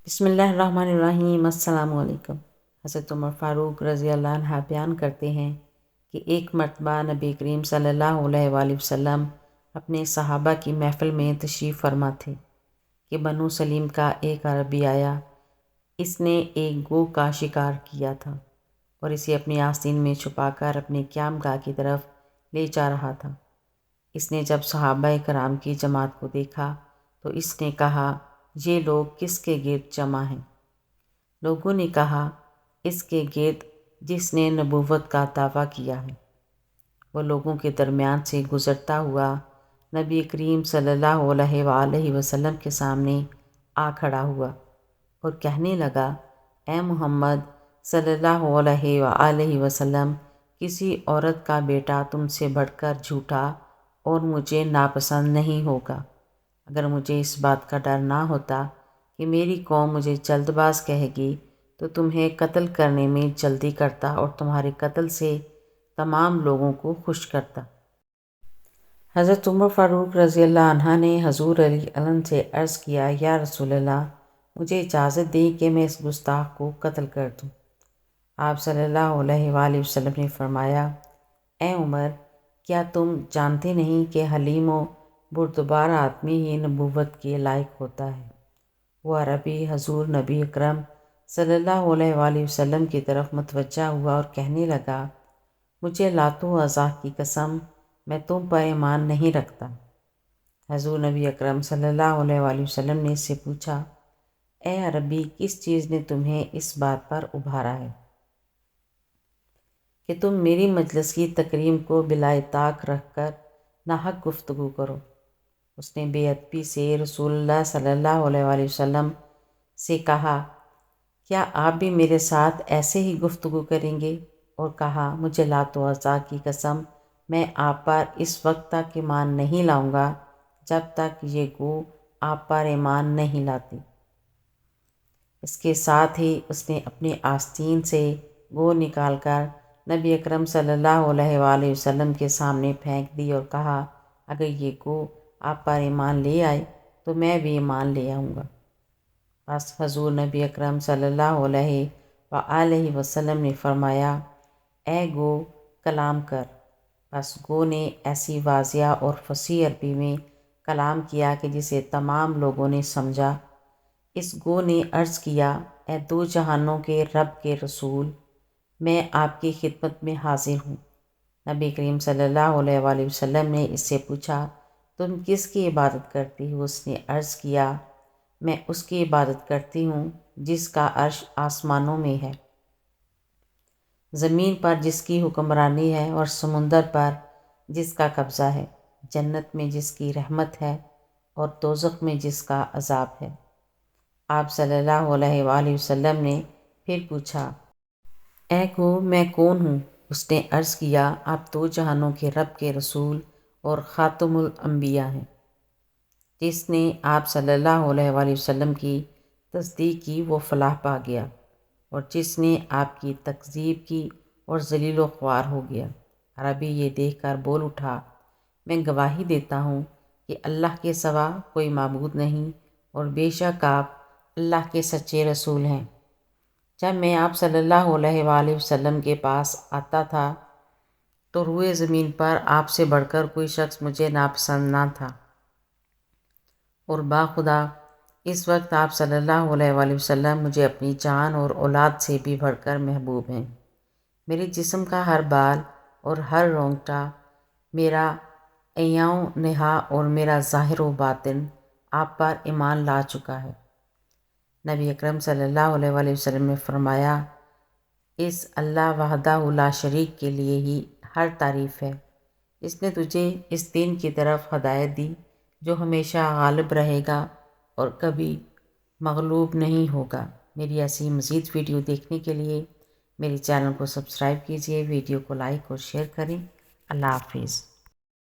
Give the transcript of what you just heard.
بسم اللہ الرحمن الرحیم۔ السلام علیکم۔ حضرت عمر فاروق رضی اللہ عنہ بیان کرتے ہیں کہ ایک مرتبہ نبی کریم صلی اللہ علیہ وآلہ وسلم اپنے صحابہ کی محفل میں تشریف فرما تھے کہ بنو سلیم کا ایک عربی آیا۔ اس نے ایک گو کا شکار کیا تھا اور اسے اپنی آستین میں چھپا کر اپنے قیام گاہ کی طرف لے جا رہا تھا۔ اس نے جب صحابہ کرام کی جماعت کو دیکھا تو اس نے کہا، یہ لوگ کس کے گرد جمع ہیں؟ لوگوں نے کہا، اس کے گرد جس نے نبوت کا دعویٰ کیا ہے۔ وہ لوگوں کے درمیان سے گزرتا ہوا نبی کریم صلی اللہ علیہ وآلہ وسلم کے سامنے آ کھڑا ہوا اور کہنے لگا، اے محمد صلی اللہ علیہ وآلہ وسلم، کسی عورت کا بیٹا تم سے بڑھ کر جھوٹا اور مجھے ناپسند نہیں ہوگا۔ اگر مجھے اس بات کا ڈر نہ ہوتا کہ میری قوم مجھے جلد باز کہے گی تو تمہیں قتل کرنے میں جلدی کرتا اور تمہارے قتل سے تمام لوگوں کو خوش کرتا۔ حضرت عمر فاروق رضی اللہ عنہ نے حضور علیہ السلام سے عرض کیا، یا رسول اللہ، مجھے اجازت دیں کہ میں اس گستاخ کو قتل کر دوں۔ آپ صلی اللہ علیہ وآلہ وسلم نے فرمایا، اے عمر، کیا تم جانتے نہیں کہ حلیم و بردبار آدمی ہی نبوت کے لائق ہوتا ہے؟ وہ عربی حضور نبی اکرم صلی اللہ علیہ وآلہ وسلم کی طرف متوجہ ہوا اور کہنے لگا، مجھے لات و عزا کی قسم، میں تم پر ایمان نہیں رکھتا۔ حضور نبی اکرم صلی اللہ علیہ وآلہ وسلم نے اس سے پوچھا، اے عربی، کس چیز نے تمہیں اس بات پر ابھارا ہے کہ تم میری مجلس کی تکریم کو بلا طاق رکھ کر ناحق گفتگو کرو؟ اس نے بے ادبی سے رسول اللہ صلی اللہ علیہ وآلہ وسلم سے کہا، کیا آپ بھی میرے ساتھ ایسے ہی گفتگو کریں گے؟ اور کہا، مجھے لات و عزا کی قسم، میں آپ پر اس وقت تک ایمان نہیں لاؤں گا جب تک یہ گو آپ پر ایمان نہیں لاتی۔ اس کے ساتھ ہی اس نے اپنی آستین سے گو نکال کر نبی اکرم صلی اللہ علیہ وآلہ وسلم کے سامنے پھینک دی اور کہا، اگر یہ گو آپ پر ایمان لے آئے تو میں بھی ایمان لے آؤں گا۔ بس حضور نبی اکرم صلی اللہ علیہ وآلہ وسلم نے فرمایا، اے گو، کلام کر۔ بس گو نے ایسی واضح اور فصیح عربی میں کلام کیا کہ جسے تمام لوگوں نے سمجھا۔ اس گو نے عرض کیا، اے دو جہانوں کے رب کے رسول، میں آپ کی خدمت میں حاضر ہوں۔ نبی کریم صلی اللہ علیہ وآلہ وسلم نے اس سے پوچھا، تم کس کی عبادت کرتی ہو؟ اس نے عرض کیا، میں اس کی عبادت کرتی ہوں جس کا عرش آسمانوں میں ہے، زمین پر جس کی حکمرانی ہے اور سمندر پر جس کا قبضہ ہے، جنت میں جس کی رحمت ہے اور دوزخ میں جس کا عذاب ہے۔ آپ صلی اللہ علیہ وآلہ وسلم نے پھر پوچھا، اے گو، میں کون ہوں؟ اس نے عرض کیا، آپ دو جہانوں کے رب کے رسول اور خاتم الانبیاء ہیں۔ جس نے آپ صلی اللہ علیہ وآلہ وسلم کی تصدیق کی وہ فلاح پا گیا، اور جس نے آپ کی تکذیب کی اور ذلیل و خوار ہو گیا۔ عربی یہ دیکھ کر بول اٹھا، میں گواہی دیتا ہوں کہ اللہ کے سوا کوئی معبود نہیں اور بے شک آپ اللہ کے سچے رسول ہیں۔ جب میں آپ صلی اللہ علیہ وآلہ وسلم کے پاس آتا تھا تو روئے زمین پر آپ سے بڑھ کر کوئی شخص مجھے ناپسند نہ تھا، اور باخدا اس وقت آپ صلی اللہ علیہ وآلہ وسلم مجھے اپنی جان اور اولاد سے بھی بڑھ کر محبوب ہیں۔ میرے جسم کا ہر بال اور ہر رونگٹا، میرا عیاں و نہاں اور میرا ظاہر و باطن آپ پر ایمان لا چکا ہے۔ نبی اکرم صلی اللہ علیہ وآلہ وسلم نے فرمایا، اس اللہ وحدہ لا شریک کے لیے ہی ہر تعریف ہے۔ اس نے تجھے اس دین کی طرف ہدایت دی جو ہمیشہ غالب رہے گا اور کبھی مغلوب نہیں ہوگا۔ میری ایسی مزید ویڈیو دیکھنے کے لیے میرے چینل کو سبسکرائب کیجیے، ویڈیو کو لائک اور شیئر کریں۔ اللہ حافظ۔